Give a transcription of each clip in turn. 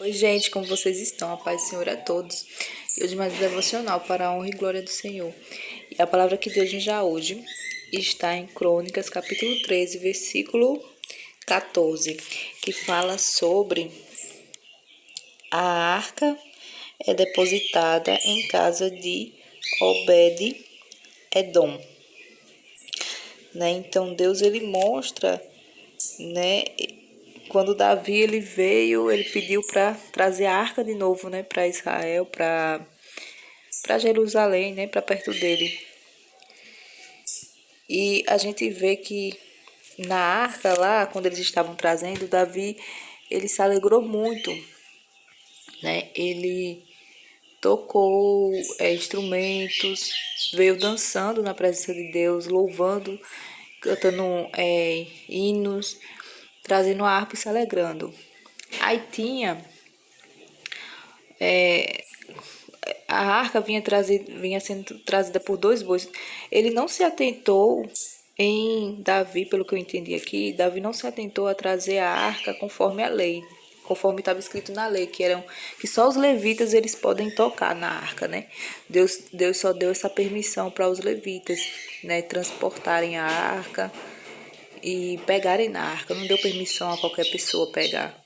Oi, gente, como vocês estão? A paz do Senhor a todos. E hoje mais um devocional para a honra e glória do Senhor. E a palavra que Deus nos dá hoje está em Crônicas, capítulo 13, versículo 14, que fala sobre a arca é depositada em casa de Obed-Edom. Então Deus ele mostra, né? Quando Davi ele veio, ele pediu para trazer a arca de novo, né, para Israel, para Jerusalém, né, para perto dele. E a gente vê que na arca lá, quando eles estavam trazendo, Davi, ele se alegrou muito, né? Ele tocou instrumentos, veio dançando na presença de Deus, louvando, cantando hinos, trazendo a harpa e se alegrando. Aí tinha a arca vinha sendo trazida por 2 bois. Ele não se atentou em Davi, pelo que eu entendi aqui, Davi não se atentou a trazer a arca conforme a lei, conforme estava escrito na lei, que só os levitas eles podem tocar na arca, né? Deus só deu essa permissão para os levitas, né, transportarem a arca e pegarem na arca. Não deu permissão a qualquer pessoa pegar.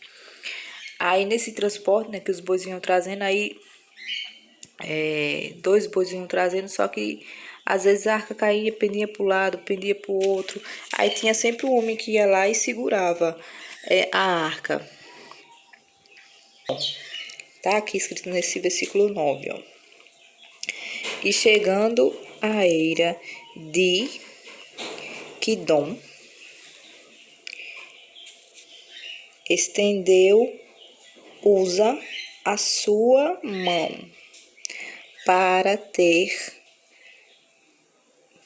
Aí nesse transporte, né, que os bois vinham trazendo, aí 2 bois vinham trazendo, só que às vezes a arca caía, pendia para o lado, pendia para o outro. Aí tinha sempre um homem que ia lá e segurava a arca. Tá aqui escrito nesse versículo 9, ó. E chegando à eira de Quidom, estendeu Uza a sua mão para ter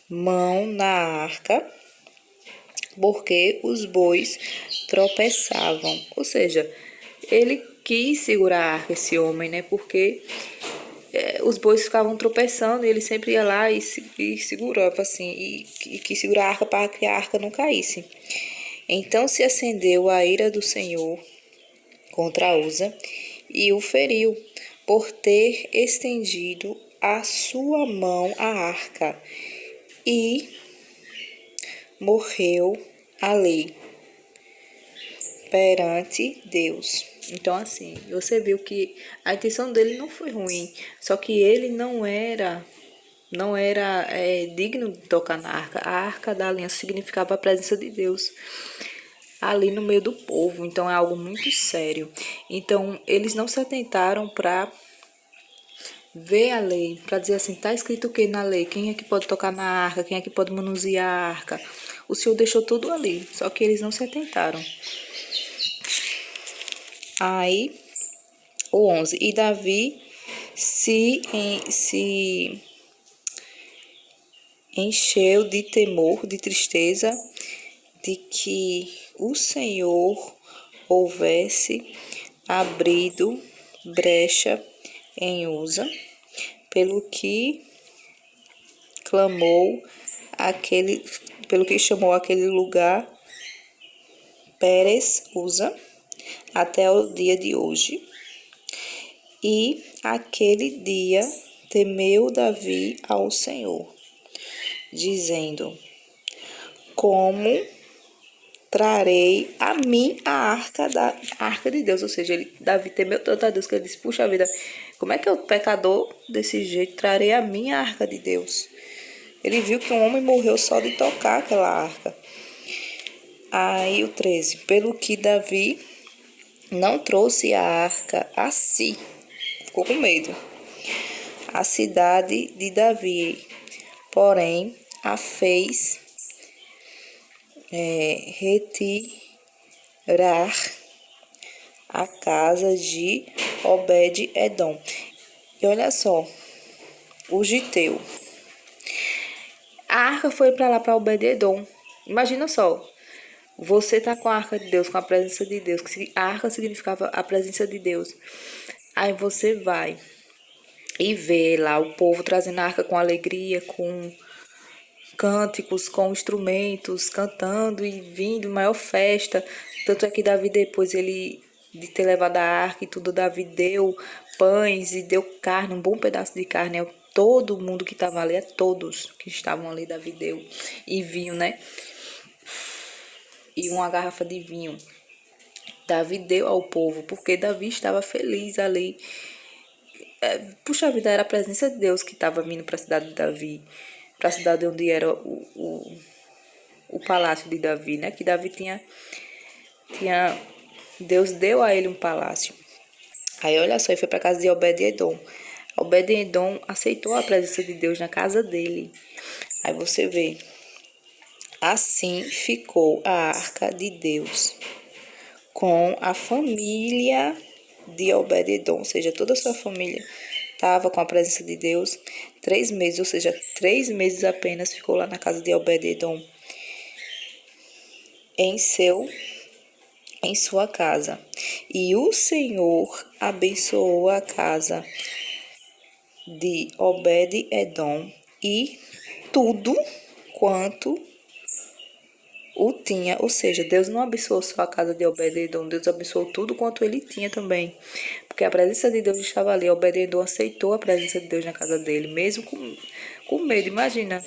mão na arca, porque os bois tropeçavam. Ou seja, ele quis segurar a arca, esse homem, né? Porque os bois ficavam tropeçando e ele sempre ia lá e segurava assim, e quis segurar a arca para que a arca não caísse. Então se acendeu a ira do Senhor contra Uza e o feriu por ter estendido a sua mão à arca, e morreu ali perante Deus. Então, assim, você viu que a intenção dele não foi ruim, só que ele não era digno de tocar na arca. A arca da aliança significava a presença de Deus ali no meio do povo, então é algo muito sério. Então, eles não se atentaram para ver a lei, para dizer assim, tá escrito o que na lei? Quem é que pode tocar na arca? Quem é que pode manusear a arca? O Senhor deixou tudo ali, só que eles não se atentaram. Aí, o 11. E Davi se encheu de temor, de tristeza, de que o Senhor houvesse abrido brecha em Uza, pelo que chamou aquele lugar Pérez Uza até o dia de hoje. E aquele dia temeu Davi ao Senhor, dizendo: como trarei a mim a arca de Deus? Ou seja, Davi temeu tanto a Deus que ele disse: puxa vida, como é que eu, pecador, desse jeito, trarei a minha arca de Deus? Ele viu que um homem morreu só de tocar aquela arca. Aí o 13. Pelo que Davi não trouxe a arca a si, ficou com medo, a cidade de Davi, porém a fez retirar a casa de Obed-Edom. E olha só, o giteu. A arca foi para lá, para Obed-Edom. Imagina só, você tá com a arca de Deus, com a presença de Deus, que a arca significava a presença de Deus. Aí você vai e vê lá o povo trazendo a arca com alegria, com cânticos, com instrumentos, cantando e vindo, maior festa. Tanto é que Davi depois ele de ter levado a arca e tudo, Davi deu pães e deu carne, um bom pedaço de carne. Todo mundo que estava ali, todos que estavam ali, Davi deu. E vinho, né? E uma garrafa de vinho. Davi deu ao povo, porque Davi estava feliz ali. Puxa vida, era a presença de Deus que estava vindo para a cidade de Davi. Para a cidade onde era o palácio de Davi, né? Que Davi tinha... Deus deu a ele um palácio. Aí, olha só, ele foi para casa de Obed-edom. Obed-edom aceitou a presença de Deus na casa dele. Aí você vê. Assim ficou a arca de Deus com a família de Obed-edom, ou seja, toda a sua família estava com a presença de Deus 3 meses, ou seja, 3 meses apenas ficou lá na casa de Obed-edom, em sua casa. E o Senhor abençoou a casa de Obed-edom e tudo quanto o tinha, ou seja, Deus não abençoou só a casa de Obed-edom, Deus abençoou tudo quanto ele tinha também, porque a presença de Deus estava ali. Obed-edom aceitou a presença de Deus na casa dele, mesmo com medo. Imagina,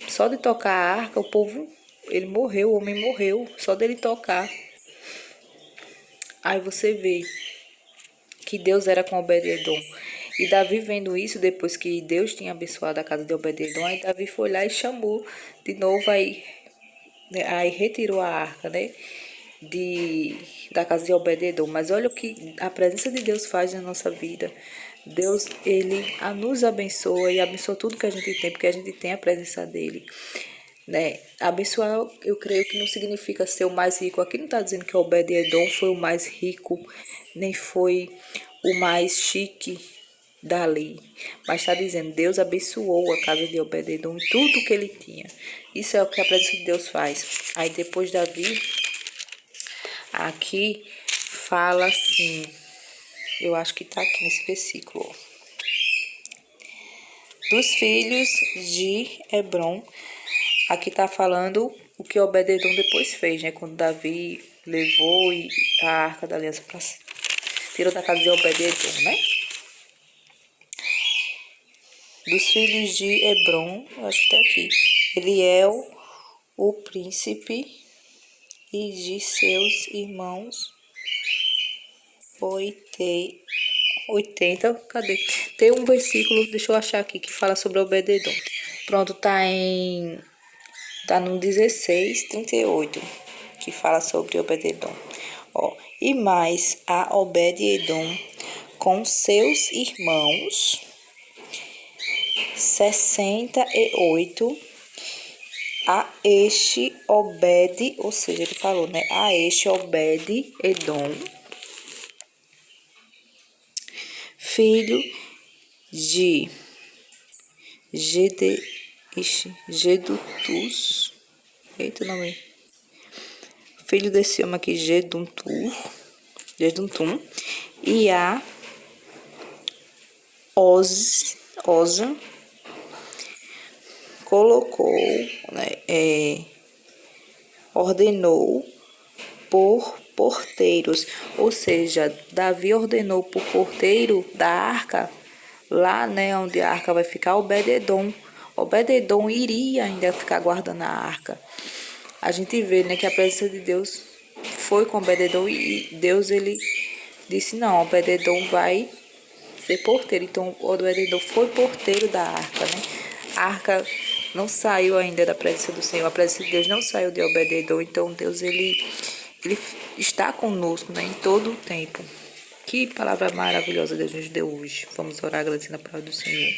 só de tocar a arca, o povo, ele morreu, o homem morreu, só dele tocar. Aí você vê que Deus era com Obed-edom. E Davi, vendo isso, depois que Deus tinha abençoado a casa de Obed-edom, aí Davi foi lá e chamou de novo, aí retirou a arca, né, da casa de Obed-edom. Mas olha o que a presença de Deus faz na nossa vida. Deus, ele nos abençoa e abençoa tudo que a gente tem, porque a gente tem a presença dele, né? Abençoar, eu creio que não significa ser o mais rico. Aqui não está dizendo que Obed-edom foi o mais rico, nem foi o mais chique dali, mas está dizendo, Deus abençoou a casa de Obed-edom e tudo que ele tinha. Isso é o que a presença de Deus faz. Aí depois Davi, aqui fala assim, eu acho que está aqui nesse versículo, ó. Dos filhos de Hebron, aqui está falando o que Obed-edom depois fez, né? Quando Davi levou a arca da aliança para tirou da casa de Obed-edom, né? Dos filhos de Hebron, acho que está aqui, Eliel, o príncipe, e de seus irmãos 80, cadê? Tem um versículo, deixa eu achar aqui, que fala sobre Obed-edom. Pronto, tá no 16:38, que fala sobre Obed-edom. Ó, e mais a Obed-edom com seus irmãos 68, a este Obed, ou seja, ele falou, né? A este Obed-edom, filho de Gedutus, eita nome, filho desse homem aqui, Geduntum, e a Oza, colocou, né, ordenou por porteiros, ou seja, Davi ordenou por porteiro da arca, lá, né, onde a arca vai ficar, Obed-edom. Obed-edom iria ainda ficar guardando a arca. A gente vê, né, que a presença de Deus foi com Obed-edom e Deus, ele disse, não, Obed-edom vai ser porteiro. Então, Obed-edom foi porteiro da arca, né? A arca não saiu ainda da presença do Senhor, a presença de Deus não saiu de Obed-edom. Então, Deus, ele está conosco, né, em todo o tempo. Que palavra maravilhosa Deus nos deu hoje. Vamos orar agradecendo a palavra do Senhor.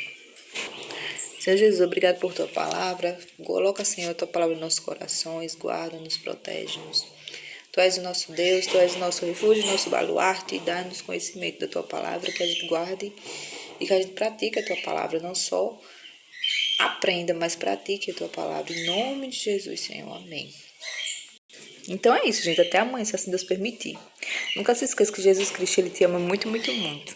Senhor Jesus, obrigado por tua palavra. Coloca, Senhor, a tua palavra em nossos corações, guarda-nos, protege-nos. Tu és o nosso Deus, Tu és o nosso refúgio, nosso baluarte, e dá-nos conhecimento da Tua palavra, que a gente guarde e que a gente pratique a Tua palavra, não só aprenda, mas pratique a Tua palavra. Em nome de Jesus, Senhor. Amém. Então é isso, gente. Até amanhã, se assim Deus permitir. Nunca se esqueça que Jesus Cristo, Ele te ama muito, muito, muito.